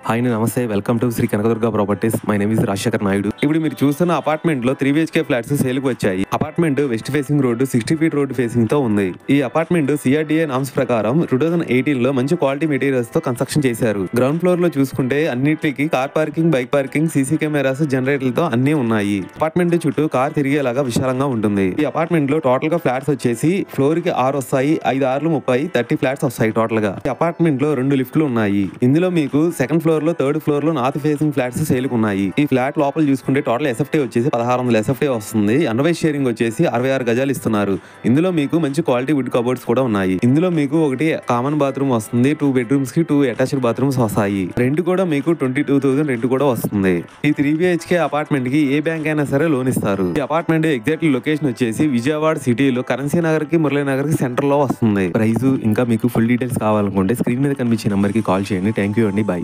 Hi నమస్తే welcome to Shri Kanakadurga properties. My name is Rajasekhar Naidu. ఇప్పుడు మీరు చూస్తున్న అపార్ట్మెంట్ లో 3 BHK ఫ్లాట్స్ సేల్కి వచ్చాయి. Apartment west facing road 60 feet road facing తో ఉంది. ఈ అపార్ట్మెంట్ CRDA నామ్స్ ప్రకారం 2018 లో మంచి క్వాలిటీ మెటీరియల్స్ తో కన్స్ట్రక్షన్ చేశారు. గ్రౌండ్ ఫ్లోర్ లో చూసుకుంటే అన్నిటికీ car parking, bike parking, CC cameras, జనరేటర్లతో అన్ని ఉన్నాయి. అపార్ట్మెంట్ చుట్టూ కార్ తిరిగేలాగా విశాలంగా ఉంటుంది. ఈ అపార్ట్మెంట్ లో టోటల్ గా ఫ్లాట్స్ వచ్చేసి ఫ్లోర్ కి 6 వస్తాయి, 5 6 30 30 ఫ్లాట్స్ వస్తాయి టోటల్ గా. ఈ అపార్ట్మెంట్ లో 2 లిఫ్ట్లు ఉన్నాయి. ఇందులో మీకు సెకండ్ ఫ్లోర్ లో, థర్డ్ ఫ్లోర్ లో నార్త్ ఫేసింగ్ ఫ్లాట్స్ సేల్ ఉన్నాయి. ఈ ఫ్లాట్ లోపల చూసుకుంటే టోటల్ SFT వచ్చేసి 1600 SFT వస్తుంది. అన్వైజ్ షేరింగ్ వచ్చేసి 66 గజాలు ఇస్తున్నారు. ఇందులో మీకు మంచి క్వాలిటీ వుడ్ కబోర్డ్స్ కూడా ఉన్నాయి. ఇందులో మీకు ఒకటి కామన్ బాత్రూమ్ వస్తుంది, 2 బెడ్రూమ్స్ కి 2 అటాచ్డ్ బాత్రూమ్స్ వస్తాయి. రెంట్ కూడా మీకు 22,000 రెంట్ కూడా వస్తుంది. ఈ 3 BHK అపార్ట్మెంట్ కి ఏ బ్యాంక్ అయినా సరే లోన్ ఇస్తారు. ఈ అపార్ట్మెంట్ ఎగ్జాక్ట్ లొకేషన్ వచ్చేసి విజయవాడ సిటీలో కరెన్సీ నగర్ కి, మురళీ నగర్ కి సెంటర్ లో వస్తుంది. ప్రైస్ ఇంకా మీకు ఫుల్ డీటెయిల్స్ కావాలనుకుంటే స్క్రీన్ మీద కనిపించే నెంబర్ కి కాల్ చేయండి. థ్యాంక్ యూ అండి. బై.